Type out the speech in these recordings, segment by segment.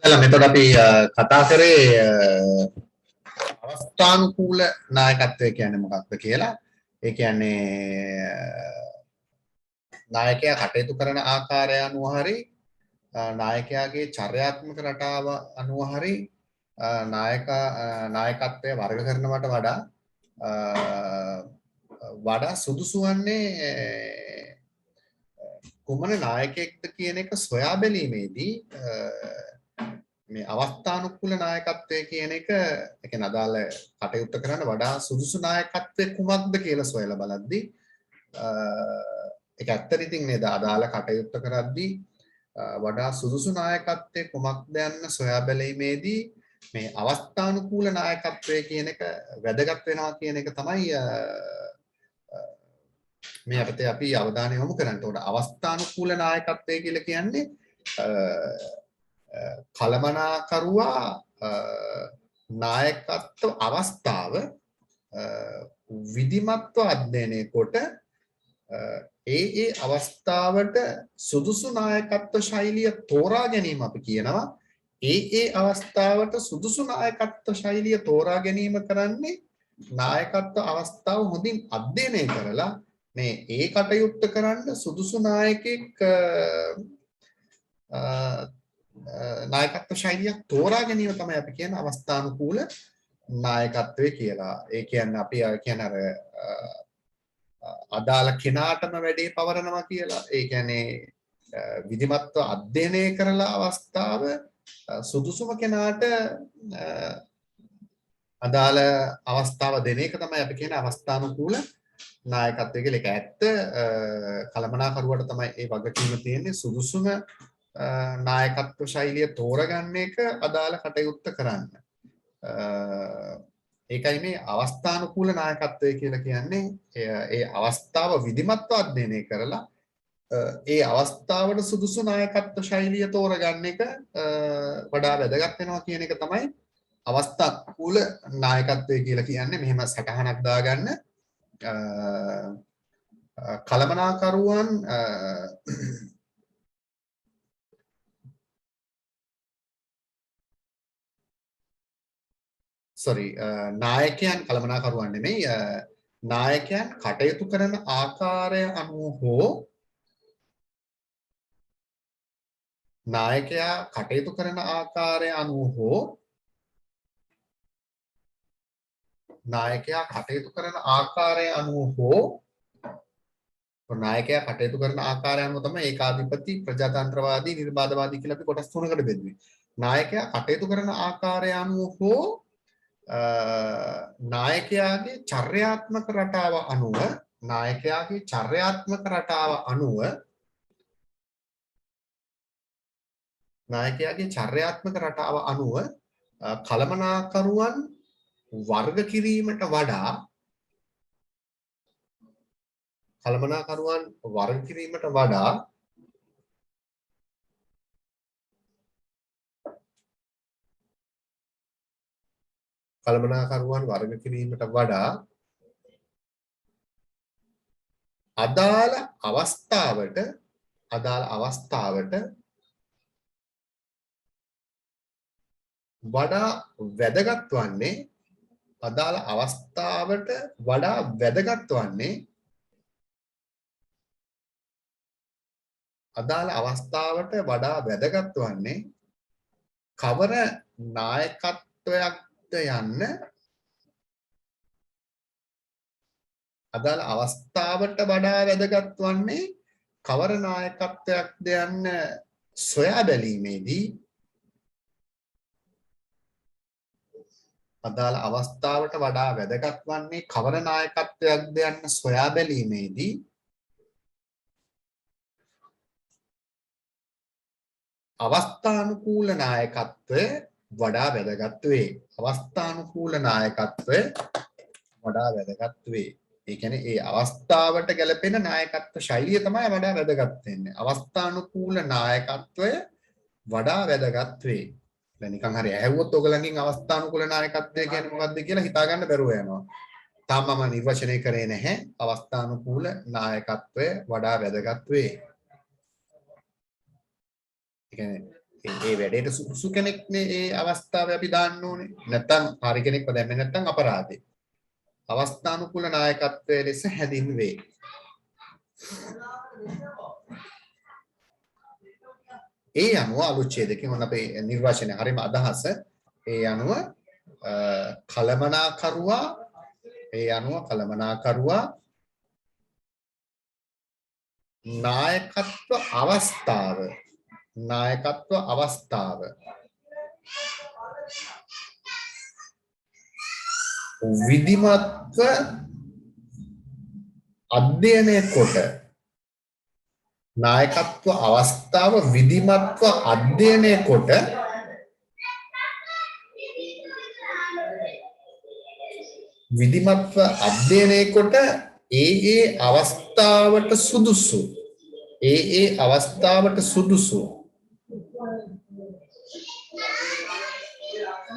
මෙතන අපි කතා කරේ අවස්ථානුකූල නායකත්වය කියන්නේ මොකක්ද කියලා. ඒ කියන්නේ නායකයා කටයුතු කරන ආකාරය අනුව හරි නායකයාගේ චර්යාත්මක රටාව අනුව හරි නායකත්වය වර්ග කරනවට වඩා සුදුසු වන්නේ කුමන නායකයෙක්ද කියන එක සොයා බැලීමේදී මේ අවස්ථානුකූල නායකත්වය කියන එක කියන්නේ අදාළ කටයුත්ත කරන්න වඩා සුදුසු නායකත්වය කුමක්ද කියලා සොයලා බලද්දී ඒක ඇත්තට ඉතින් නේද අදාළ කටයුත්ත කරද්දී වඩා සුදුසු නායකත්වය කුමක්ද යන්න සොයා බැලීමේදී මේ අවස්ථානුකූල නායකත්වය කියන එක වැදගත් වෙනවා කියන එක තමයි මේ අපිට අපි අවධානය යොමු කරන්න ඕන. අවස්ථානුකූල නායකත්වය කියලා කියන්නේ කළමනාකරුවා නායකත්ව අවස්ථාව විධිමත්ව අධ්‍යයනය කොට ඒ අවස්ථාවට සුදුසු නායකත්ව ශෛලිය තෝරා ගැනීම අපි කියනවා. ඒ අවස්ථාවට සුදුසු නායකත්ව ශෛලිය තෝරා ගැනීම කරන්නේ නායකත්ව අවස්ථාව හොඳින් අධ්‍යයනය කරලා මේ ඒ කටයුත්ත කරන්න සුදුසු නායකෙක් නායකත්ව ශෛලියක් තෝරා ගැනීම තමයි අපි කියන අවස්ථානුකූල නායකත්වය කියලා. ඒ කියන්නේ අපි කියන අර අදාළ කෙනාටම වැඩේ පවරනවා කියලා. ඒ කියන්නේ විධිමත්ව අධ්‍යයනය කරලා අවස්ථාව සුදුසුම කෙනාට අදාළ අවස්ථාව දෙන එක තමයි අපි කියන අවස්ථානුකූල නායකත්වය කියලා. ඒක ඇත්ත. කළමනාකරුවට තමයි ඒ වගකීම තියෙන්නේ සුදුසුම නායකත්ව ශෛලිය තෝරගන්න එක අදාළ කටයුත්ත කරන්න. ඒකයි මේ අවස්ථානුකූල නායකත්වය කියලා කියන්නේ ඒ අවස්ථාව විධිමත්ව අධ්‍යයනය කරලා ඒ අවස්ථාවට සුදුසු නායකත්ව ශෛලිය තෝරගන්න එක වඩා වැදගත් වෙනවා කියන එක තමයි අවස්ථානුකූල නායකත්වය කියලා කියන්නේ. මෙහෙම සටහනක් දාගන්න කළමනාකරුවන් නායකයන් කළමනාකරුවන් නෙමෙයි නායකයන් කටයුතු කරන ආකාරය අනුව හෝ නායකයා කටයුතු කරන ආකාරය අනුව හෝ නායකයා කටයුතු කරන ආකාරය අනුව හෝ නායකයා කටයුතු කරන ආකාරය අනුව තමයි ඒකාධිපති ප්‍රජාතන්ත්‍රවාදී නිර්මාදවාදී කියලා අපි කොටස් තුනකට බෙදුවේ. නායකයා කටයුතු කරන ආකාරය අනුව හෝ නායකයාගේ චර්යාත්මක රටාව අනුව කළමනාකරුවන් වර්ග කිරීමට වඩා අදාළ අවස්ථාවට වඩා වැදගත් වන්නේ කවර නායකත්වයක්ද යන්න සොයා බැලීමේදී අවස්ථානුකූල නායකත්වය වඩා වැදගත් වේ. ඒ කියන්නේ ඒ අවස්ථාවට ගැලපෙන නායකත්ව ශෛලිය තමයි වඩා වැදගත් වෙන්නේ. අවස්ථානුකූල නායකත්වය වඩා වැදගත් වේ. දැන් නිකන් හරි ඇහුවොත් ඔයගලගෙන් අවස්ථානුකූල නායකත්වය කියන්නේ මොකක්ද කියලා හිතා ගන්න බැරුව යනවා. තාම මම නිර්වචනය කරේ නැහැ. අවස්ථානුකූල නායකත්වය වඩා වැදගත් වේ. ඒ කියන්නේ ඒ වැඩේට සුසු කෙනෙක්නේ ඒ අවස්ථාවේ අපි දාන්න ඕනේ. නැත්තම් හරි කෙනෙක්ව දැම්මේ නැත්තම් අපරාධේ. අවස්ථානුකූල නායකත්වයේ ලෙස හැඳින්වේ. ඒ අනුව අලුච්ඡේදකෙන් ඔන්න අපේ නිර්වචනය හරිම අදහස. ඒ අනුව කළමනාකරුවා නායකත්ව අවස්ථාව විධිමත්ව අධ්‍යයනය කොට නායකත්ව අවස්ථාව විධිමත්ව අධ්‍යයනය කොට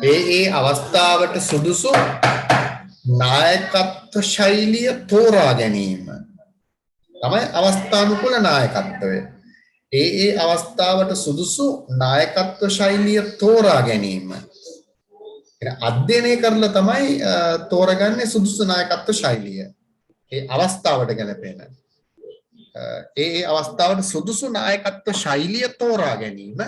ඒ අවස්ථාවට සුදුසු නායකත්ව ශෛලිය තෝරා ගැනීම තමයි අවස්ථානුකූල නායකත්වය. ඒ අවස්ථාවට සුදුසු නායකත්ව ශෛලිය තෝරා ගැනීම. අධ්‍යයනය කරලා තමයි තෝරගන්නේ සුදුසු නායකත්ව ශෛලිය. ඒ අවස්ථාවට ගැලපෙන. ඒ අවස්ථාවට සුදුසු නායකත්ව ශෛලිය තෝරා ගැනීම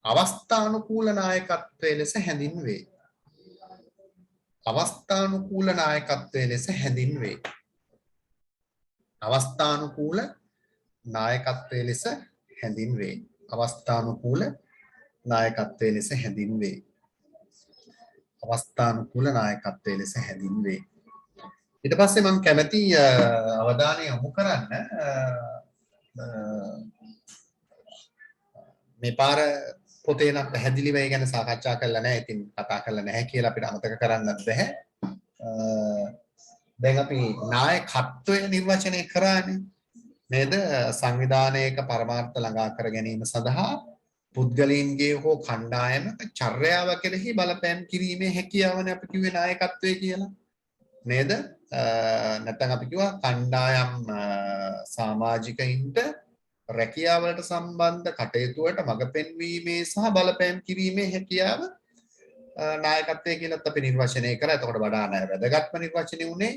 අවස්ථානුකූල නායකත්වයේ ලෙස හැඳින්වේ. අවස්ථානුකූල නායකත්වයේ ලෙස හැඳින්වේ. අවස්ථානුකූල නායකත්වයේ ලෙස හැඳින්වේ. අවස්ථානුකූල නායකත්වයේ ලෙස හැඳින්වේ. අවස්ථානුකූල නායකත්වයේ ලෙස හැඳින්වේ. ඊට පස්සේ මම කැමති අවධානය යොමු කරන්න මේ පාර පොතේ නම් පැහැදිලිව ඒ ගැන සාකච්ඡා කරලා නැහැ. ඉතින් කතා කරලා නැහැ කියලා අපිට අමතක කරන්නත් බැහැ. දැන් අපි නායකත්වය නිර්වචනය කරානේ. නේද? සංවිධානයක පරමාර්ථ ළඟා කර ගැනීම සඳහා පුද්ගලයන්ගේ හෝ කණ්ඩායමක චර්යාව කෙරෙහි බලපෑම් කිරීමේ හැකියාවනේ අපි කිව්වේ නායකත්වය කියලා. නේද? නැත්නම් අපි කිව්වා කණ්ඩායම් සමාජිකයින්ට රැකියාවලට සම්බන්ධ කටයුතු වලට මඟ පෙන්වීමේ සහ බලපෑම් කිරීමේ හැකියාව නායකත්වය කියලාත් අපි නිර්වචනය කරා. එතකොට වඩා වැදගත්ම නිර්වචනය උනේ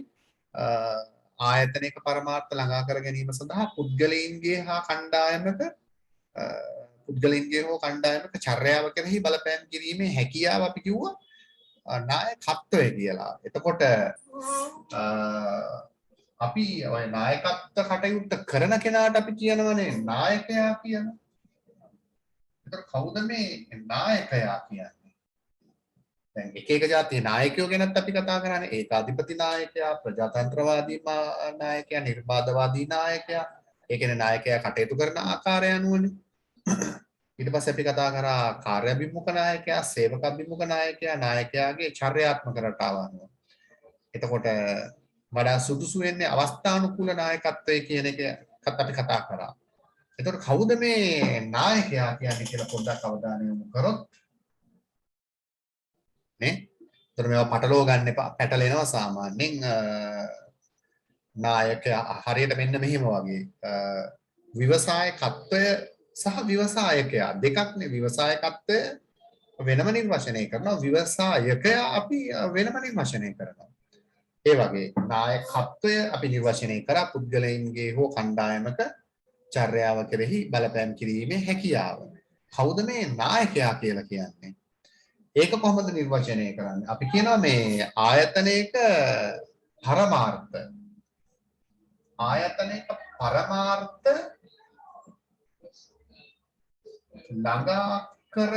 ආයතනයක පරමාර්ථ ළඟා කර ගැනීම සඳහා පුද්ගලයන්ගේ හෝ කණ්ඩායමක චර්යාව කෙරෙහි බලපෑම් කිරීමේ හැකියාව අපි කිව්වා නායකත්වය කියලා. එතකොට අපි ඔය නායකත්ව කටයුත්ත කරන කෙනාට අපි කියනවනේ නායකයා කියලා. ඒතර කවුද මේ නායකයා කියන්නේ? දැන් එක જાතියේ නායකයෝ ගැනත් අපි කතා කරන්නේ. ඒකාධිපති නායකයා, ප්‍රජාතන්ත්‍රවාදී නායකයා, නිර්මාදවාදී නායකයා. ඒ කියන්නේ නායකයා කටයුතු කරන ආකාරය අනුවනේ. ඊට පස්සේ අපි කතා කරා කාර්යාභිමුඛ නායකයා, සේවකාභිමුඛ නායකයා, නායකයාගේ චර්යාත්මක රටාව අනුව. එතකොට වඩා සුදුසු වෙන්නේ අවස්ථානුකූල නායකත්වය කියන එකත් අපි කතා කරා. එතකොට කවුද මේ නායකයා කියන්නේ කියලා පොඩ්ඩක් අවධානය යොමු කරොත් නේ? එතකොට මේවා පටලව ගන්න එපා. පැටලෙනවා සාමාන්‍යයෙන් නායකයා හරියට මෙන්න මෙහෙම වගේ. ව්‍යවසායකත්වය සහ ව්‍යවසායකයා දෙකක්නේ. ව්‍යවසායකත්වය වෙනම නිර්වචනය කරනවා. ව්‍යවසායකයා අපි වෙනම නිර්වචනය කරනවා. ඒ වගේ නායකත්වය අපි නිර්වචනය කරා පුද්ගලයන්ගේ හෝ කණ්ඩායමක චර්යාව කෙරෙහි බලපෑම් කිරීමේ හැකියාව. කවුද මේ නායකයා කියලා කියන්නේ? ඒක කොහොමද නිර්වචනය කරන්නේ? අපි කියනවා මේ ආයතනයක පරමාර්ථ ළඟා කර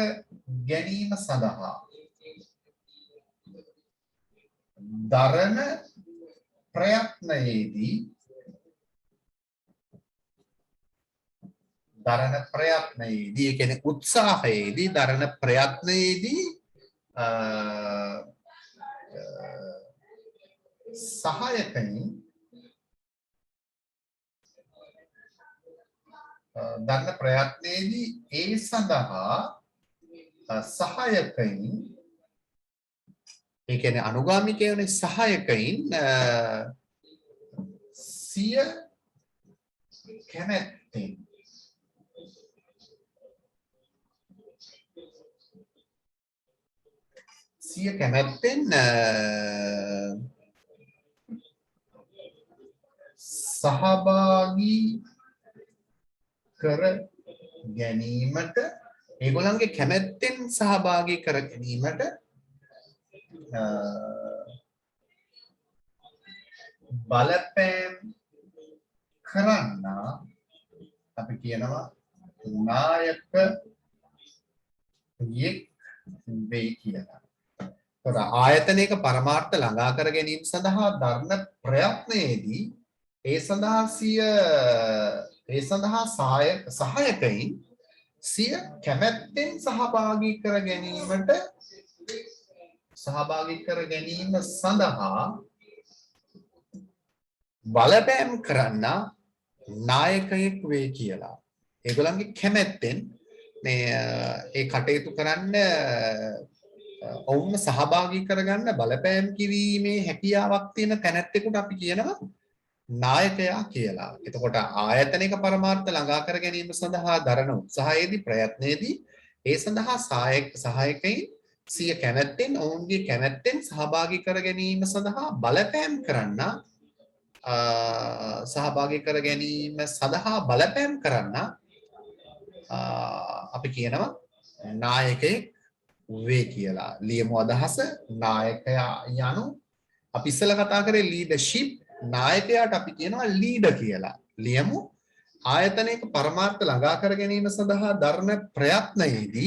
ගැනීම සඳහා දරන ප්‍රයත්නයේදී ඒ කියන්නේ උත්සාහයේදී දරන ප්‍රයත්නයේදී සහායකයින් දරන ප්‍රයත්නයේදී ඒ සඳහා සහායකයින් ඒ කියන්නේ අනුගාමිකයෝනේ සහායකයින් සිය කැමැත්තෙන් සිය කැමැත්තෙන් සහභාගී කර ගැනීමට ඒගොල්ලන්ගේ කැමැත්තෙන් සහභාගී කර ගැනීමට බලපෑම් කරන්න අපි කියනවා නායක යෙක් වේ කියලා. තොර ආයතනයක පරමාර්ථ ළඟා කර ගැනීම සඳහා දරන ප්‍රයත්නයේදී ඒ සඳහා සහායකයින් සිය කැමැත්තෙන් සහභාගී කර ගැනීම සඳහා බලපෑම් කරන්න නායකයෙක් වේ කියලා. ඒගොල්ලන්ගේ කැමැත්තෙන් මේ ඒ කටයුතු කරන්න ඔවුන්ව සහභාගී කරගන්න බලපෑම් කිරීමේ හැකියාවක් තියෙන තැනැත්තෙකුට අපි කියනවා නායකයා කියලා. එතකොට ආයතනික පරමාර්ථ ළඟා කර ගැනීම සඳහා දරන උත්සාහයේදී ප්‍රයත්නයේදී ඒ සඳහා සහායකයින් සිය කැමැත්තෙන් ඔවුන්ගේ කැමැත්තෙන් සහභාගී කර ගැනීම සඳහා බලපෑම් කරන්න අපි කියනවා නායකයෙක් වේ කියලා. ලියමු අදහස නායකයා යනු අපි ඉස්සෙල්ලා කතා කරේ ලීඩර්ෂිප් නායකයාට අපි කියනවා ලීඩර් කියලා. ලියමු ආයතනයක පරමාර්ථ ළඟා කර ගැනීම සඳහා දරන ප්‍රයත්නයේදී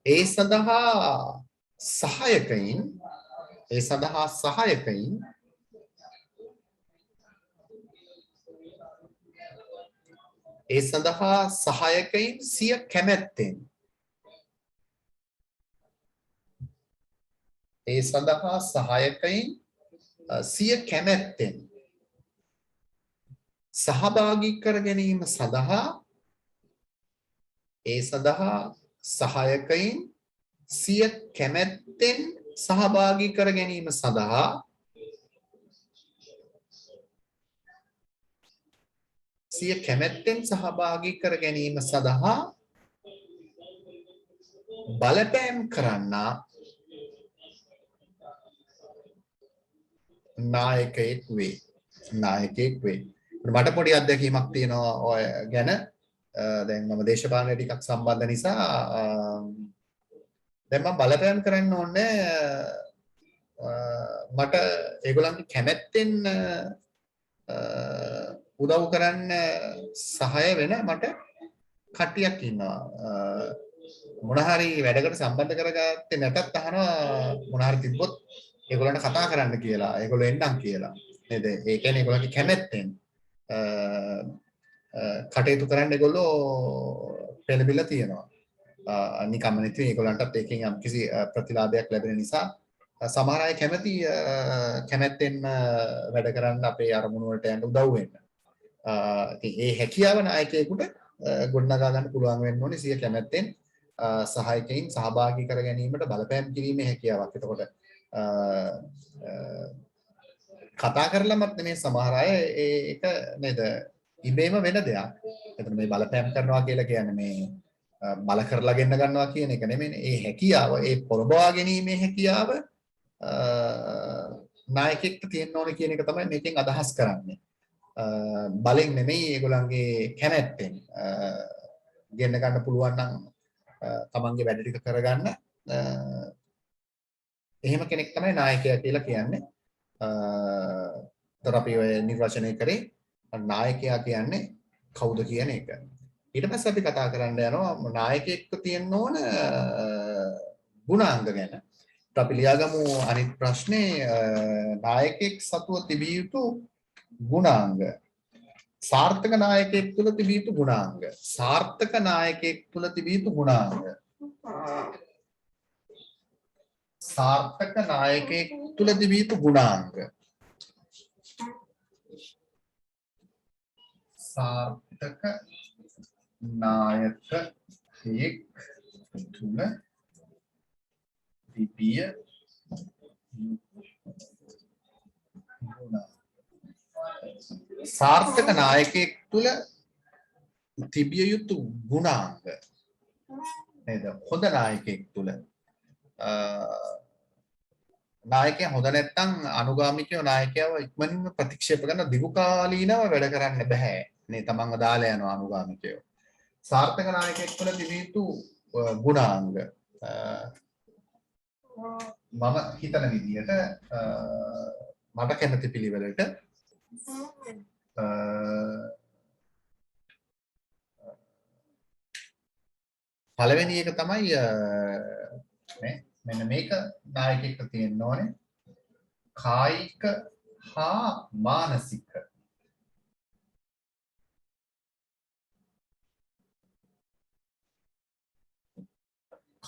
ඒ සඳහා සහායකයින් සිය කැමැත්තෙන් සහභාගී කර ගැනීම සඳහා බලපෑම් කරන්න නායකයෙක් වේ. මට පොඩි අත්දැකීමක් තියෙනවා ඔය ගැන. දැන් මම දේශපාලනයට ටිකක් සම්බන්ධ නිසා දැන් මම බලපෑම් කරන්න ඕනේ මට ඒගොල්ලන්ගේ කැමැත්තෙන් උදව් කරන්න සහාය වෙන මට කට්ටියක් ඉන්නවා. මොන හරි වැඩකට සම්බන්ධ කරගත්තේ නැතත් අහනවා මොන හරි තිබ්බොත් ඒගොල්ලන්ට කතා කරන්න කියලා. ඒගොල්ලෝ එන්නම් කියලා. නේද? ඒ කියන්නේ ඒගොල්ලන්ගේ කැමැත්තෙන් කටයුතු කරන්න ඒගොල්ලෝ පෙළඹිලා තියෙනවා. නිකම්ම නෙවෙයි ඒගොල්ලන්ටත් ඒකෙන් යම්කිසි ප්‍රතිලාභයක් ලැබෙන නිසා සමහර අය කැමැත්තෙන් වැඩ කරන්න අපේ අරමුණු වලට යන්න උදව් වෙන්න. ඉතින් ඒ හැකියාව නායකයෙකුට ගොඩනගා ගන්න පුළුවන් වෙන්න ඕනේ සිය කැමැත්තෙන් සහායකයින් සහභාගී කර ගැනීමට බලපෑම් කිරීමේ හැකියාවක්. එතකොට කතා කරලමත් නෙමෙයි සමහර අය ඒක නේද ඉබේම වෙන දෙයක්. එතන මේ බලපෑම් කරනවා කියලා කියන්නේ මේ බල කරලා ගෙන්න ගන්නවා කියන එක නෙමෙයි. ඒ හැකියාව, ඒ පොළඹවා ගැනීමේ හැකියාව නායකයෙක්ට තියෙන්න ඕනේ කියන එක තමයි මේකෙන් අදහස් කරන්නේ. බලෙන් නෙමෙයි ඒගොල්ලන්ගේ කැමැත්තෙන් ගෙන්න ගන්න පුළුවන් නම් තමන්ගේ වැඩ ටික කරගන්න එහෙම කෙනෙක් තමයි නායකයා කියලා කියන්නේ. තර අපි ඔය නිර්වචනය කරේ නායකයා කියන්නේ කවුද කියන එක. ඊට පස්සේ අපි කතා කරන්න යනවා නායකයෙක්ට තියෙන්න ඕන ගුණාංග ගැන. අපි ලියාගමු අනිත් ප්‍රශ්නේ නායකයෙක් සතුව තිබිය යුතු ගුණාංග. සාර්ථක නායකයෙක් තුළ තිබිය යුතු ගුණාංග. සාර්ථක නායකයෙක් තුළ තිබිය යුතු ගුණාංග. සාර්ථක නායකයෙක් තුළ තිබිය යුතු ගුණාංග. සාර්ථක නායකයෙක් තුළ තිබිය සාර්ථක නායකයෙක් තුළ තිබිය යුතු ගුණාංග නේද? හොඳ නායකයෙක් තුළ නායකයා හොඳ නැත්නම් අනුගාමිකයෝ නායකයව ඉක්මනින්ම ප්‍රතික්ෂේප කරන දීර්ඝකාලීනව වැඩ කරන්න බෑ නේ. තමන්ව දාලා යනවා අනුගාමිකයෝ. සාර්ථක නායකයෙක් තුළ තිබිය යුතු ගුණාංග මම හිතන විදිහට මට කැමති පිළිවෙලට පළවෙනි එක තමයි නේ මෙන්න මේක නායකයෙක්ට තියෙන්න ඕනේ කායික හා මානසික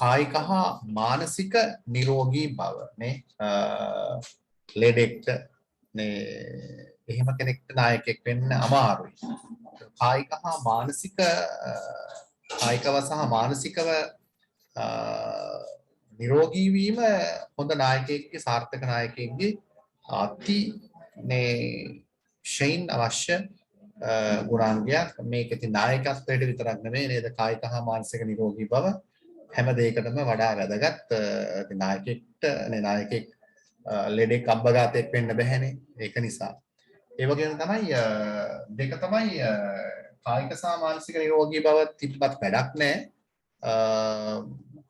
කායික හා මානසික නිරෝගී බව නේ ලෙඩෙක්ට නේ එහෙම කෙනෙක්ට නායකයෙක් වෙන්න අමාරුයි. කායික හා මානසික කායිකව සහ මානසිකව නිරෝගී වීම හොඳ නායකයෙක්ගේ සාර්ථක නායකයෙක්ගේ අති නේ ෂයින් අවශ්‍ය ගුණාංගයක්. මේක ඉතින් නායකත්වයට විතරක් නෙමෙයි නේද? කායික හා මානසික නිරෝගී බව හැම දෙයකටම වඩා වැදගත්. නායකයෙක්ට නේ නායකයෙක් ලෙඩෙක් අබ්බගාතයෙක් වෙන්න බැහැනේ. ඒක නිසා. ඒ වගේම තමයි දෙක තමයි කායික සහ මානසික නිරෝගී බව තිබ්බත් වැඩක් නැහැ.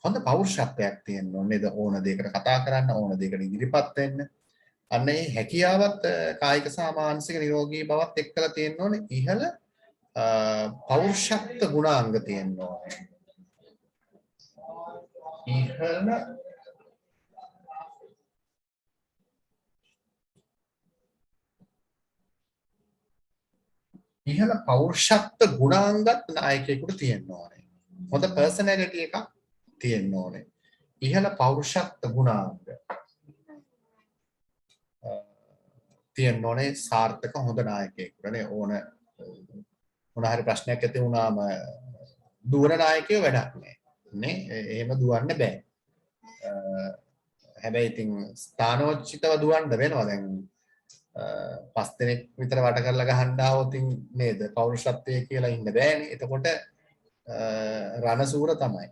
හොඳ පෞරුෂත්වයක් තියෙන්න ඕනේ නේද? ඕන දෙයකට කතා කරන්න, ඕන දෙයකට ඉදිරිපත් වෙන්න. අන්න ඒ හැකියාවත් කායික සහ මානසික නිරෝගී බවත් එක්කලා තියෙන්න ඕනේ. ඉහළ පෞරුෂත්ව ගුණාංග තියෙන්න ඕනේ. ඉහළ පෞරුෂත්ව ගුණාංගත් නායකයෙකුට තියෙන්න ඕනේ. හොඳ පර්සනැලිටි එකක් තියෙන්න ඕනේ. ඉහළ පෞරුෂත්ව ගුණාංග තියෙන්න ඕනේ සාර්ථක හොඳ නායකයෙකුට නේ. ඕන මොන හරි ප්‍රශ්නයක් ඇති වුණාම දුවන නායකයෝ වැඩක් නැහැ නේ. එහෙම දුවන්න බෑ. හැබැයි ඉතින් ස්ථානෝචිතව දුවන්න වෙනවා. දැන් පස් දෙනෙක් විතර වට කරලා ගහන්න ආවොත් නේද පෞරුෂත්වයේ කියලා ඉන්න බෑනේ. එතකොට රණසූර තමයි.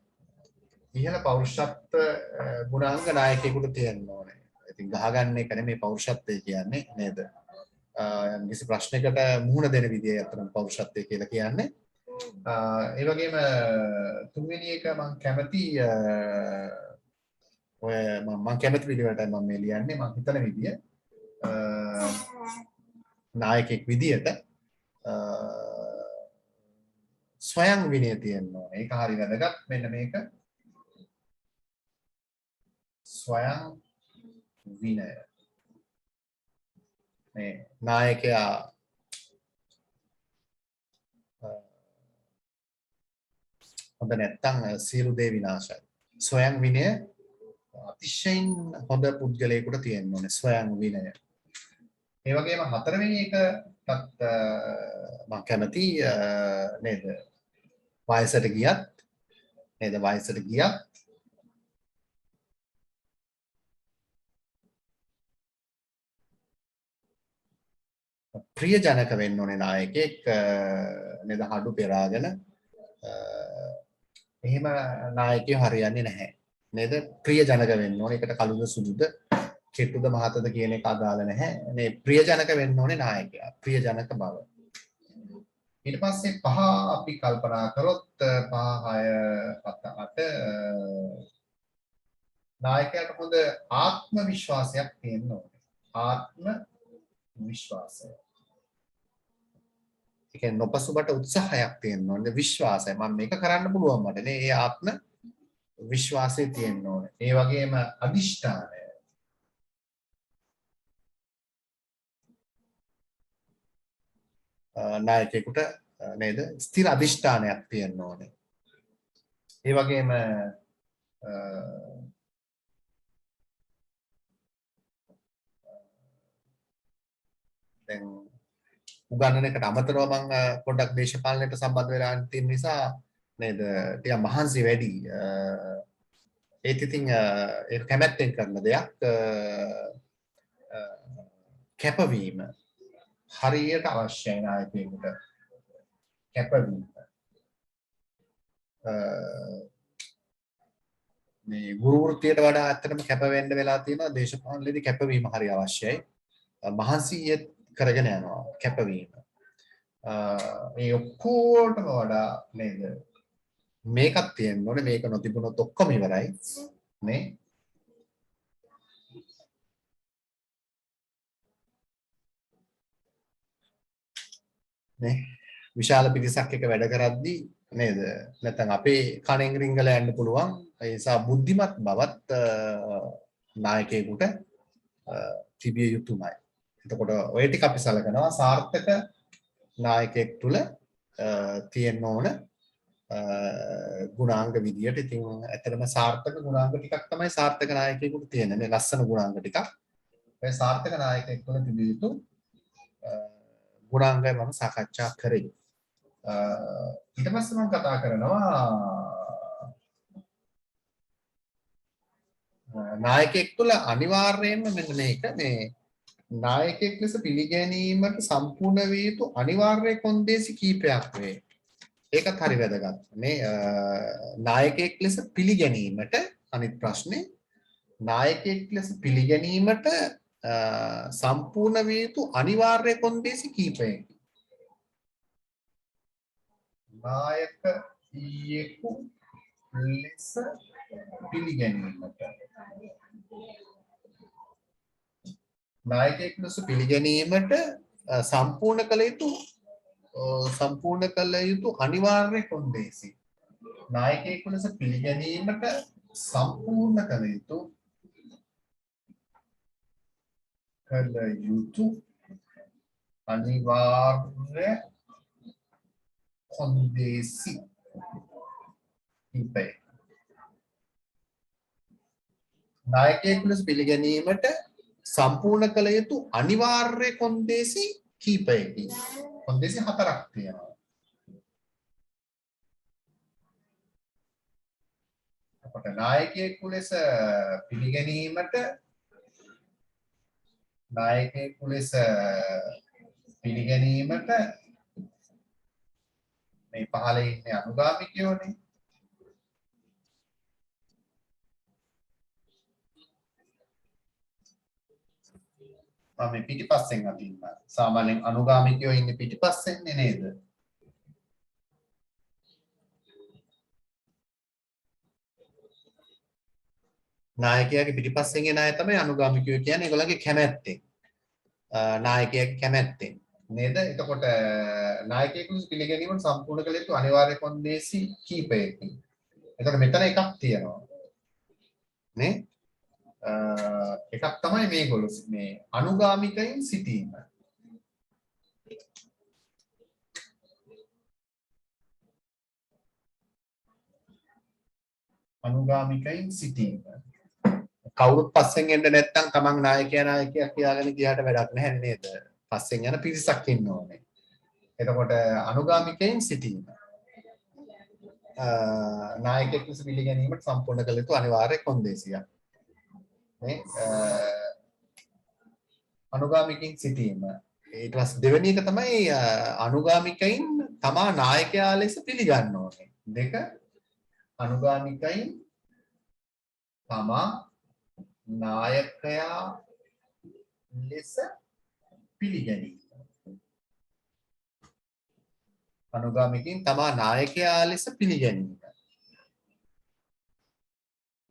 ඉහළ පෞරුෂත්ව ගුණාංග නායකයෙකුට තියෙන්න ඕනේ. ඉතින් ගහගන්න එක නෙමෙයි පෞරුෂත්වය කියන්නේ නේද? කිසි ප්‍රශ්නයකට මුහුණ දෙන විදිය අතරම පෞරුෂත්වය කියලා කියන්නේ. ඒ වගේම තුන්වෙනි එක මම කැමති ඔය මම කැමති පිළිවෙලටයි මම මේ ලියන්නේ. මම හිතන විදිය නායකයෙක් විදියට ස්වයං විනය තියෙන්න ඕනේ. ඒක හරි වැදගත්. මෙන්න මේක ස්වයං විනය. මේ නායකයා හොඳ නැත්තම් සියලු දේ විනාශයි. ස්වයං විනය අතිශයින් හොඳ පුද්ගලයෙකුට තියෙන්න ඕනේ ස්වයං විනය. ඒ වගේම හතරවෙනි එකටත් මම කැමති නේද වයසට ගියත් නේද වයසට ගියත් ප්‍රියජනක වෙන්න ඕනේ නායකයෙක් නේද හඩු පෙරාගෙන එහෙම නායකයෝ හරියන්නේ නැහැ නේද? ප්‍රියජනක වෙන්න ඕනේ. ඒකට කළුද සුදුද කෙටුද මහතද කියන එක අදාළ නැහැ. මේ ප්‍රියජනක වෙන්න ඕනේ නායකයා. ප්‍රියජනක බව. ඊට පස්සේ පහ අපි කල්පනා කරොත් 5 6 7 8 නායකයාට හොඳ ආත්ම විශ්වාසයක් තියෙන්න ඕනේ. ආත්ම විශ්වාසය. ඒ කියන්නේ නොපසුබට උත්සාහයක් තියෙන්න ඕනේ. විශ්වාසය. මම මේක කරන්න පුළුවන් මට නේ. ඒ ආත්ම විශ්වාසය තියෙන්න ඕනේ. ඒ වගේම අදිෂ්ඨානය. නායකයෙකුට නේද ස්ථිර අධිෂ්ඨානයක් තියෙන්න ඕනේ. ඒ වගේම දැන් උගන්නනකට අමතරව මම පොඩ්ඩක් දේශපාලනයට සම්බන්ධ වෙලා තියෙන නිසා නේද ටිකක් මහන්සි වැඩි. ඒත් ඉතින් ඒක කැමැත්තෙන් කරන දෙයක්. කැපවීම හරියට අවශ්‍යයි නායකයෙකුට. කැපවීම මේ ගුරු වෘත්තියට වඩා ඇත්තටම කැප වෙන්න වෙලා තියෙනවා දේශපාලනයේදී කැපවීම හරි අවශ්‍යයි. මහන්සිය කරගෙන යනවා කැපවීම. මේ ඔක්කොටම වඩා නේද මේකක් තියෙන්න ඕනේ. මේක නොතිබුණොත් ඔක්කොම ඉවරයි නේ. නේ විශාල පිරිසක් එක වැඩ කරද්දී නේද නැත්නම් අපේ කණෙන් රිංගල යන්න පුළුවන්. ඒ නිසා බුද්ධිමත් බවත් නායකයෙකුට තිබිය යුතුමයි. එතකොට ඔය ටික අපි සලකනවා සාර්ථක නායකයෙක් තුල තියෙන්න ඕන ගුණාංග විදියට. ඉතින් ඇත්තටම සාර්ථක ගුණාංග ටිකක් තමයි සාර්ථක නායකයෙකුට තියෙන මේ ලස්සන ගුණාංග ටිකක්. ඒ සාර්ථක නායකයෙක් තුල තිබිය යුතු ගුණාංගය මම සාකච්ඡා කරේ. ඊට පස්සේ මම කතා කරනවා නායකයෙක් තුළ අනිවාර්යයෙන්ම මෙන්න මේක මේ නායකයෙක් ලෙස පිළිගැනීමට සම්පූර්ණ විය යුතු අනිවාර්ය කොන්දේසි කීපයක් වේ. ඒකත් හරි වැදගත්. මේ නායකයෙක් ලෙස පිළිගැනීමට අනිත් ප්‍රශ්නේ නායකයෙක් ලෙස පිළිගැනීමට සම්පූර්ණ විය යුතු අනිවාර්ය කොන්දේසි කීපයකි. නායකයෙකු ලෙස පිළිගැනීමට නායකයෙකු ලෙස පිළිගැනීමට සම්පූර්ණ කළ යුතු අනිවාර්ය කොන්දේසි. නායකයෙකු ලෙස පිළිගැනීමට සම්පූර්ණ කළ යුතු අනිවාර්ය කොන්දේසි කීපය. නායකයෙකු ලෙස පිළිගැනීමට සම්පූර්ණ කළ යුතු අනිවාර්ය කොන්දේසි කීපයකි. කොන්දේසි 4ක් තියෙනවා. අපට නායකයෙකු ලෙස පිළිගැනීමට මේ පහළ ඉන්නේ අනුගාමිකයෝනේ. මම පිටිපස්සෙන් අදින්න. සාමාන්‍යයෙන් අනුගාමිකයෝ ඉන්නේ පිටිපස්සෙන්නේ නේද? නායකයාගේ පිටිපස්සෙන් එන අය තමයි අනුගාමිකයෝ කියන්නේ. ඒගොල්ලන්ගේ කැමැත්තෙන්. නායකයාගේ කැමැත්තෙන්. නේද? එතකොට නායකයෙකු පිළිගැනීමට සම්පූර්ණ කළ යුතු අනිවාර්ය කොන්දේසි කීපයකි. එතකොට මෙතන එකක් තියෙනවා. නේ? එකක් තමයි මේගොල්ලෝ මේ අනුගාමිකයින් සිටීම. අනුගාමිකයින් සිටීම. කවුරුත් පස්සෙන් එන්න නැත්නම් තමන් නායකයා කියාගෙන ගියාට වැඩක් නැහැ නේද? පස්සෙන් යන පිරිසක් ඉන්න ඕනේ. එතකොට අනුගාමිකයින් සිටීම. නායකයෙක් ලෙස පිළිගැනීමට සම්පූර්ණ කළ යුතු අනිවාර්ය කොන්දේසියක්. මේ අනුගාමිකයින් සිටීම. ඊට පස්සේ දෙවෙනි එක තමයි අනුගාමිකයින් තමා නායකයා ලෙස පිළිගන්න ඕනේ. දෙක අනුගාමිකයින් තමා නායකයා ලෙස පිළිගැනීම. අනුගාමිකයින් තමා නායකයා ලෙස පිළිගැනීම.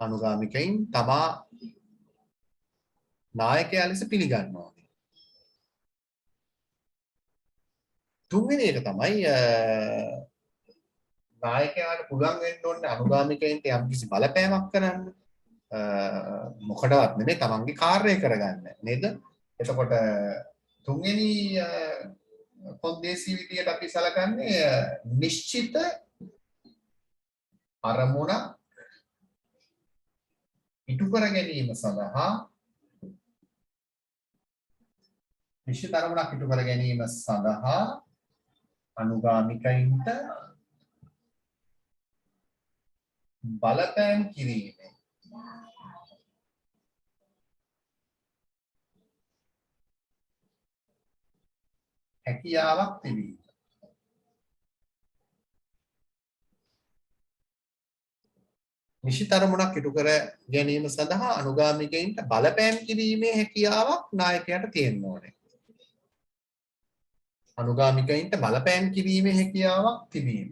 අනුගාමිකයින් තමා නායකයා ලෙස පිළිගන්න ඕනේ. තුන්වෙනි එක තමයි නායකයාට පුළුවන් වෙන්න ඕනේ අනුගාමිකයින්ට යම්කිසි බලපෑමක් කරන්න. මොකටවත් නෙමෙයි තමන්ගේ කාර්යය කරගන්න නේද? එතකොට තුන්වෙනි කොන්දේසි විදියට අපි සලකන්නේ නිශ්චිත අරමුණ ඉටු කර ගැනීම සඳහා නිශ්චිත අරමුණක් ඉටු කර ගැනීම සඳහා අනුගාමිකයින්ට බලපෑම් කිරීමේ හැකියාවක් තිබීම. නිශ්චිත අරමුණක් ඉටු කර ගැනීම සඳහා අනුගාමිකයින්ට බලපෑම් කිරීමේ හැකියාවක් නායකයාට තියෙන්න ඕනේ. අනුගාමිකයින්ට බලපෑම් කිරීමේ හැකියාවක් තිබීම.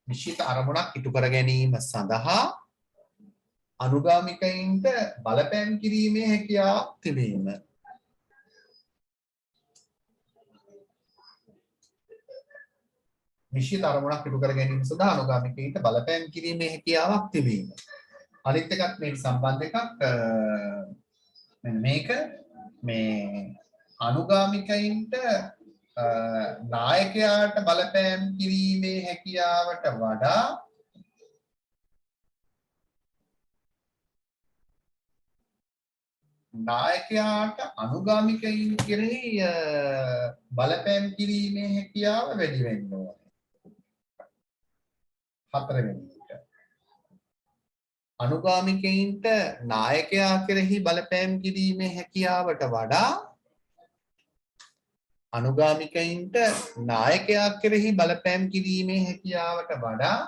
නිශ්චිත අරමුණක් ඉටු කර ගැනීම සඳහා අනුගාමිකයින්ට බලපෑම් කිරීමේ හැකියාවක් තිබීම. නිශ්චිත අරමුණක් ඉටු කර ගැනීම සඳහා අනුගාමිකයින්ට බලපෑම් කිරීමේ හැකියාවක් තිබීම. අනිත් එකක් මේ සම්බන්ධ එකක් මෙන්න මේක මේ අනුගාමිකයින්ට නායකයාට බලපෑම් කිරීමේ හැකියාවට වඩා නායකයාට අනුගාමිකයින් කෙරෙහි බලපෑම් කිරීමේ හැකියාව වැඩි වෙන්න ඕනේ. හතරවෙනි එක. අනුගාමිකයින්ට නායකයා කෙරෙහි බලපෑම් කිරීමේ හැකියාවට වඩා අනුගාමිකයින්ට නායකයා කෙරෙහි බලපෑම් කිරීමේ හැකියාවට වඩා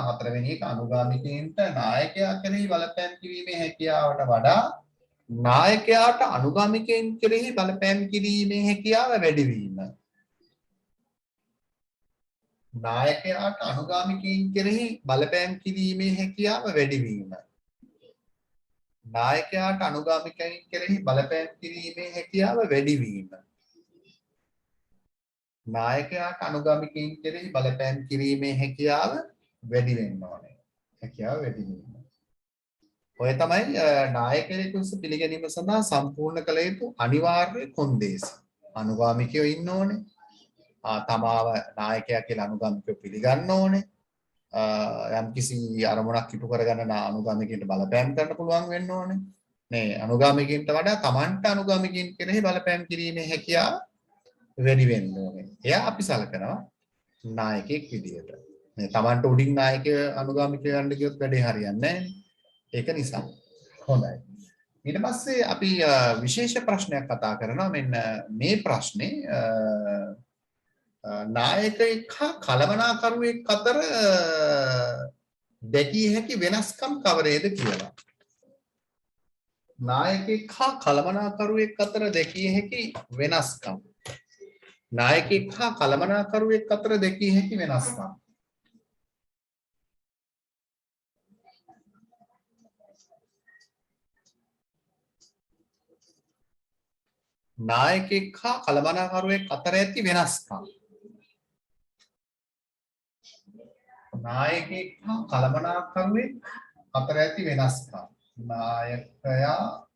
හතරවෙනි එක අනුගාමිකයින්ට නායකයා කෙරෙහි බලපෑම් කිරීමේ හැකියාවට වඩා නායකයාට අනුගාමිකයින් කෙරෙහි බලපෑම් කිරීමේ හැකියාව වැඩි වීම. නායකයාට අනුගාමිකයින් කෙරෙහි බලපෑම් කිරීමේ හැකියාව වැඩි වීම. නායකයාට අනුගාමිකයින් කෙරෙහි බලපෑම් කිරීමේ හැකියාව වැඩි වීම. නායකයාට අනුගාමිකයින් කෙරෙහි බලපෑම් කිරීමේ හැකියාව වැඩි වෙන්න ඕනේ. හැකියාව වැඩි වීම. ඔය තමයි නායකයෙකු පිළිගැනීම සඳහා සම්පූර්ණ කළ යුතු අනිවාර්ය කොන්දේසි. අනුගාමිකයෝ ඉන්න ඕනේ. තමාව නායකයා කියලා අනුගාමිකයෝ පිළිගන්න ඕනේ. යම් කිසි අරමුණක් ඉටු කරගන්න අනුගාමිකයන්ට බලපෑම් කරන්න පුළුවන් වෙන්න ඕනේ. මේ අනුගාමිකයන්ට වඩා තමන්ට අනුගාමිකයන් කෙරෙහි බලපෑම් කිරීමේ හැකියාව වැඩි වෙන්න ඕනේ. එයා අපි සලකනවා නායකයෙක් විදියට. මේ තමන්ට උඩින් නායකය අනුගාමිකයෝ යන්න ගියොත් වැඩේ හරියන්නේ නැහැ. ඒක නිසා. හොඳයි. ඊට පස්සේ අපි විශේෂ ප්‍රශ්නයක් කතා කරනවා. මෙන්න මේ ප්‍රශ්නේ නායකයෙක් හා කළමනාකරුවෙක් අතර දැකිය හැකි වෙනස්කම් කවරේද කියලා. නායකයෙක් හා කළමනාකරුවෙක් අතර දැකිය හැකි වෙනස්කම්. නායකයෙක් හා කළමනාකරුවෙක් අතර දැකිය හැකි වෙනස්කම්. නායකයෙක් හා කළමනාකරුවෙක් අතර ඇති වෙනස්කම්. නායකයෙක් හා කළමනාකරුවෙක් අතර ඇති වෙනස්කම්. නායකයා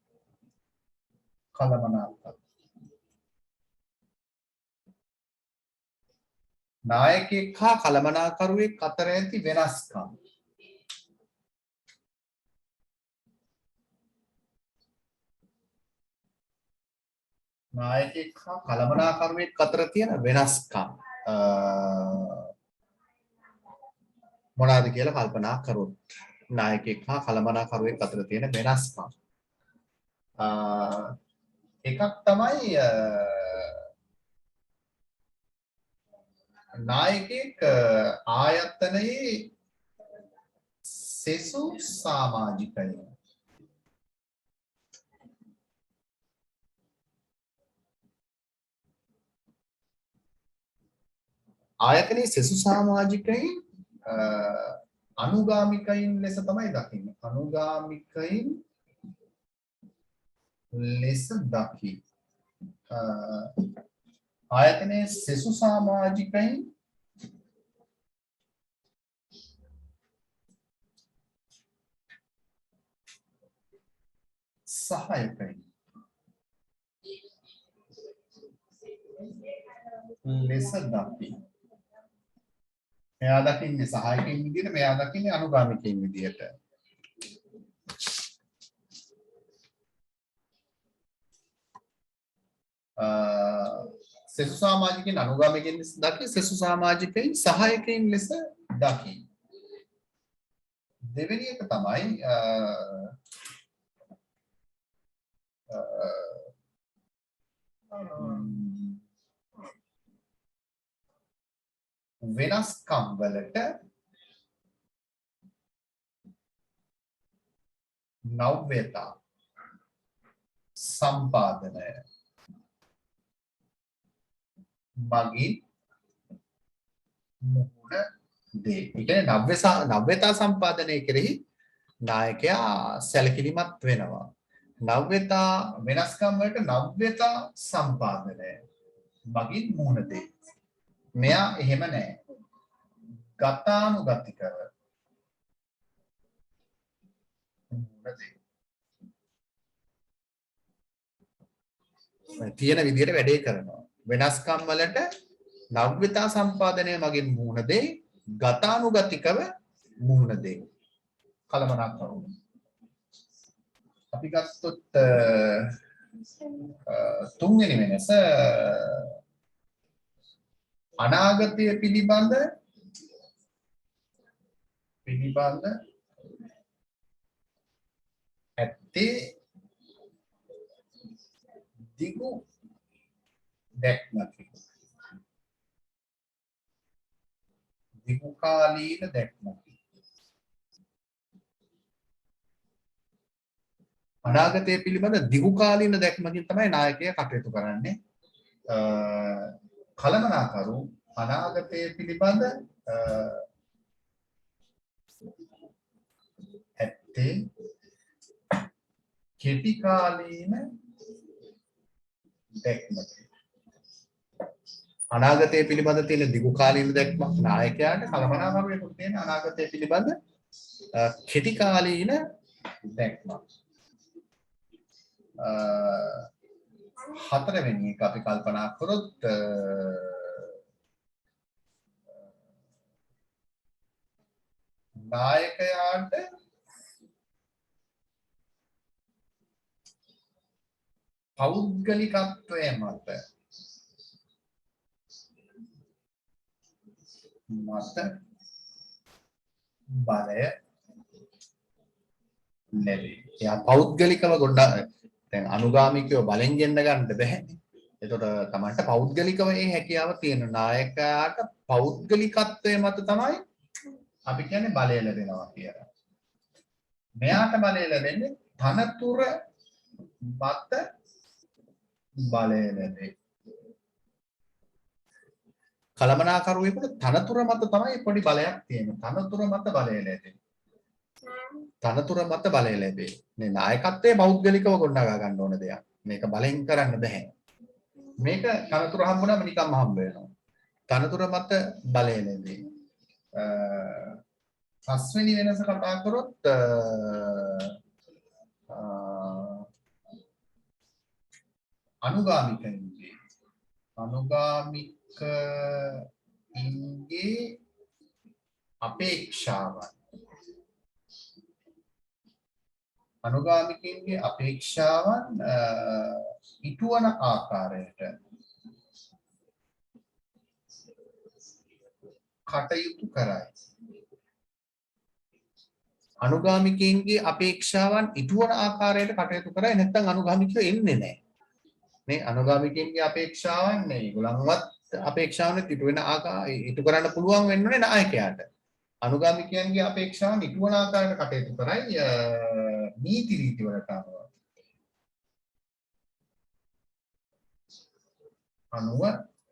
කළමනාකරු. නායකයෙක් හා කළමනාකරුවෙක් අතර ඇති වෙනස්කම්. නායකයෙක් හා කළමනාකරුවෙක් අතර තියෙන වෙනස්කම් මොනවාද කියලා කල්පනා කරොත් නායකයෙක් හා කළමනාකරුවෙක් අතර තියෙන වෙනස්කම් එකක් තමයි නායකයෙක් ආයතනයේ සෙසු සමාජිකයන් ආයතනයේ සෙසු සමාජිකයින් අනුගාමිකයින් ලෙස තමයි දකින්නේ. අනුගාමිකයින් ලෙස දකි. ආයතනයේ සෙසු සමාජිකයින් සහායකයින් ලෙස දකි. මෙයා දකින්නේ සහායකයින් විදියට, මෙයා දකින්නේ අනුගාමිකයින් විදියට. සෙසු සමාජිකයින් අනුගාමිකයින් ලෙස දකි, සෙසු සමාජිකයින් සහායකයින් ලෙස දකි. දෙවෙනි එක තමයි වෙනස්කම් වලට නව්‍යතා සම්පාදනය මගින් මුහුණ දේ. ඒ කියන්නේ නව්‍යතා සම්පාදනය කෙරෙහි නායකයා සැලකිලිමත් වෙනවා. නව්‍යතා වෙනස්කම් වලට නව්‍යතා සම්පාදනය මගින් මුහුණ දේ. මෙයා එහෙම නැහැ. ගතානුගතිකව තියෙන විදිහට වැඩේ කරනවා. වෙනස්කම් වලට නව්‍යතා සම්පාදනය මගින් මුහුණ දෙයි, ගතානුගතිකව මුහුණ දෙයි. කලමනාකරුව. අපි ගත්තොත් තුන්වෙනි වෙනස අනාගතය පිළිබඳ ඇත්තේ දිගු දැක්මකි. දිගු කාලීන දැක්මකි. අනාගතය පිළිබඳ දිගු කාලීන දැක්මකින් තමයි නායකයා කටයුතු කරන්නේ. කලමනාකරු අනාගතය පිළිබඳ ඇත්තේ කෙටි කාලීන දැක්මකි. අනාගතය පිළිබඳ තියෙන දිගු කාලීන දැක්මක් නායකයාට, කලමනාකරුවෙකුට තියෙන අනාගතය පිළිබඳ කෙටි කාලීන දැක්මක්. හතරවෙනි එක අපි කල්පනා කරොත් නායකයාට පෞද්ගලිකත්වය මත බලය ලැබේ. එයා පෞද්ගලිකව ගොඩක් දැන් අනුගාමිකයෝ බලෙන් ගෙන්න ගන්න බැහැනේ. එතකොට තමන්ට පෞද්ගලිකව ඒ හැකියාව තියෙන නායකයාට පෞද්ගලිකත්වය මත තමයි අපි කියන්නේ බලය ලැබෙනවා කියලා. මෙයාට බලය ලැබෙන්නේ තනතුර මත බලය ලැබේ. කලමනාකරුවෙකුට තනතුර මත තමයි පොඩි බලයක් තියෙන්නේ. තනතුර මත බලය ලැබේ. තනතුර මත බලය ලැබේ. මේ නායකත්වයේ පෞද්ගලිකව ගොඩනගා ගන්න ඕන දෙයක්. මේක බලෙන් කරන්න බෑ. මේක තනතුර හම්බුනම නිකම්ම හම්බ වෙනවා. තනතුර මත බලය ලැබේ. පස්වෙනි වෙනස කතා කරොත් අනුගාමිකයින්ගේ අපේක්ෂාවන්. අනුගාමිකයින්ගේ අපේක්ෂාවන් ඉටුවන ආකාරයට කටයුතු කරයි. අනුගාමිකයින්ගේ අපේක්ෂාවන් ඉටුවන ආකාරයට කටයුතු කරයි, නැත්නම් අනුගාමිකයෝ එන්නේ නැහැ. මේ අනුගාමිකයින්ගේ අපේක්ෂාවන් නේ ඒගොල්ලන්වත් අපේක්ෂාවන් ඉටු වෙන ඉටු කරන්න පුළුවන් වෙන්නේ නායකයාට. අනුගාමිකයන්ගේ අපේක්ෂාවන් ඉටුවන ආකාරයට කටයුතු කරයි නීති රීති වලට අනුව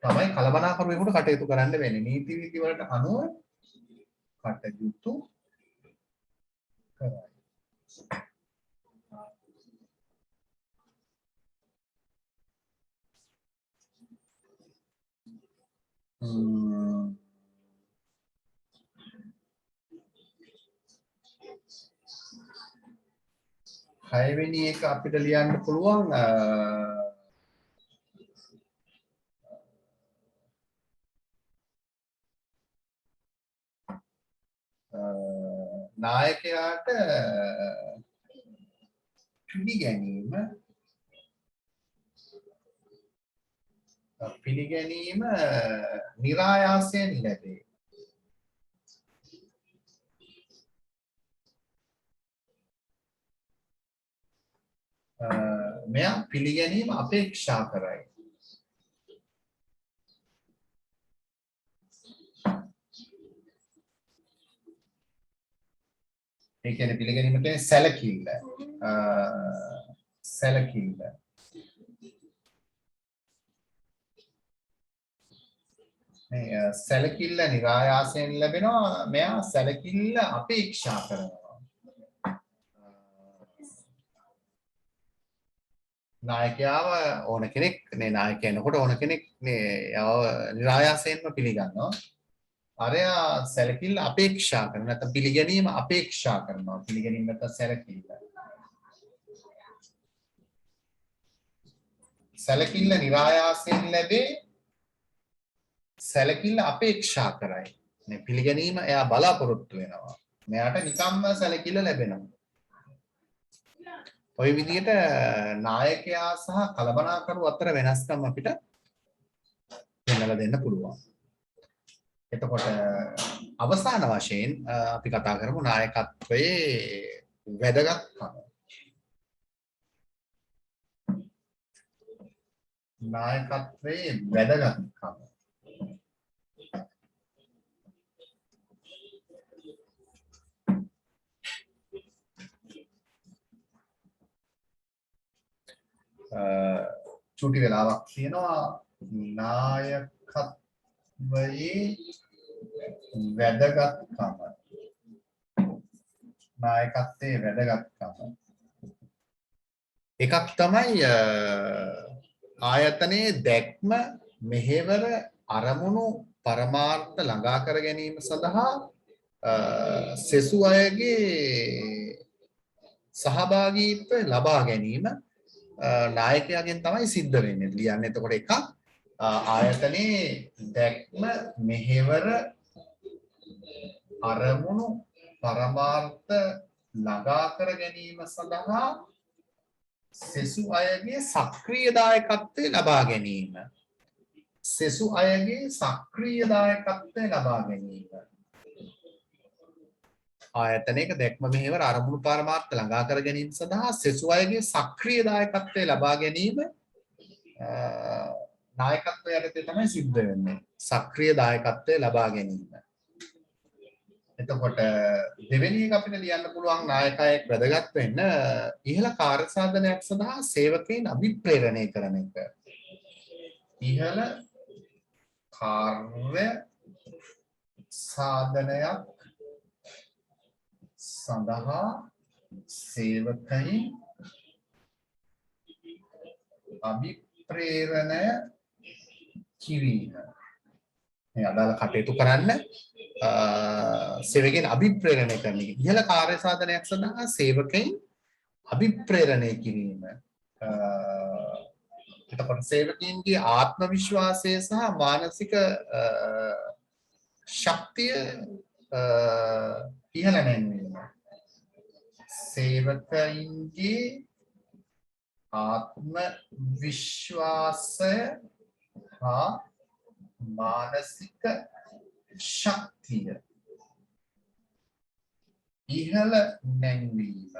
තමයි කලබනාකරුවෙකුට කටයුතු කරන්න වෙන්නේ. නීති රීති වලට අනුව කටයුතු කරයි. හයවෙනි එක අපිට ලියන්න පුළුවන් නායකයාට පිළිගැනීම નિરાයාසයෙන් ලැබේ. මෙයා පිළිගැනීම අපේක්ෂා කරයි. ඒ කියන්නේ පිළිගැනීම කියන්නේ සැලකිල්ල. සැලකිල්ල. මේ සැලකිල්ල નિરાයාසයෙන් ලැබෙනවා. මෙයා සැලකිල්ල අපේක්ෂා කරනවා. නායකයාව ඕන කෙනෙක් නේ නායකයෙකුට ඕන කෙනෙක් මේ નિરાයාසයෙන්ම පිළිගන්නවා. අරයා සැලකිල්ල අපේක්ෂා කරන නැත්නම් පිළිගැනීම අපේක්ෂා කරනවා. පිළිගැනීම නැත්නම් සැලකිල්ල. සැලකිල්ල નિરાයාසයෙන් ලැබේ. සැලකිල්ල අපේක්ෂා කරයි. මේ පිළිගැනීම එයා බලාපොරොත්තු වෙනවා. මෙයාට නිකම්ම සැලකිල්ල ලැබෙනවා. ඔය විදිහට නායකයා සහ කළමනාකරු අතර වෙනස්කම් අපිට පෙන්නලා දෙන්න පුළුවන්. එතකොට අවසාන වශයෙන් අපි කතා කරමු නායකත්වයේ වැදගත්කම. නායකත්වයේ වැදගත්කම. චුටි වෙලාවක් තියෙනවා නායකත්වයේ වැදගත්කම. නායකත්වයේ වැදගත්කම. එකක් තමයි ආයතනයේ දැක්ම මෙහෙවර අරමුණු පරමාර්ථ ළඟා කර ගැනීම සඳහා සෙසු අයගේ සහභාගීත්වය ලබා ගැනීම නායකයාගෙන් තමයි සිද්ධ වෙන්නේ. ලියන්නේ එතකොට එකක් ආයතනයේ දැක්ම මෙහෙවර අරමුණු පරමාර්ථ ළඟා කර ගැනීම සඳහා සෙසු අයගේ සක්‍රීය දායකත්වය ලබා ගැනීම. සෙසු අයගේ සක්‍රීය දායකත්වය ලබා ගැනීම. ආයතනයක දැක්ම මෙහෙවර අරමුණු පරමාර්ථ ළඟා කර ගැනීම සඳහා සෙසු අයගේ සක්‍රීය දායකත්වය ලබා ගැනීම නායකත්වය යටතේ තමයි සිද්ධ වෙන්නේ. සක්‍රීය දායකත්වය ලබා ගැනීම. එතකොට දෙවෙනි එක අපිට ලියන්න පුළුවන් නායකයෙක් වැදගත් වෙන්න ඉහළ කාර්යසාධනයක් සඳහා සේවකයන් අභිප්‍රේරණය කරන එක. ඉහළ කාර්ය සාධනයක් සඳහා සේවකයන් අභිප්‍රේරණය කිරීම. මේ අදාළ කටයුතු කරන්න සේවකයන් අභිප්‍රේරණය කරන එක. ඉහළ කාර්ය සාධනයක් සඳහා සේවකයන් අභිප්‍රේරණය කිරීම. එතකොට සේවකයන්ගේ ආත්ම විශ්වාසය සහ මානසික ශක්තිය ඉහළ නැංවීම. සේවකයන්ගේ ආත්ම විශ්වාසය හා මානසික ශක්තිය ඉහළ නැංවීම.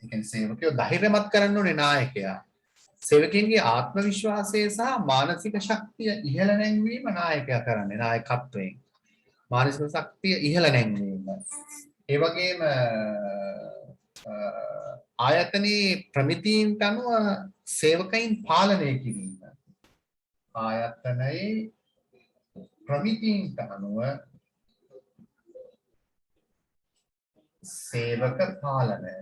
ඒ කියන්නේ සේවකයෝ ධෛර්යමත් කරන්න ඕනේ නායකයා. සේවකයන්ගේ ආත්ම විශ්වාසය සහ මානසික ශක්තිය ඉහළ නැංවීම නායකයා කරන්නේ නායකත්වයෙන්. මානසික ශක්තිය ඉහළ නැංවීම. ඒ වගේම ආයතනයේ ප්‍රමිතීන්ට අනුව සේවකයන් පාලනය කිරීම. ආයතනයේ ප්‍රමිතීන්ට අනුව සේවක පාලනය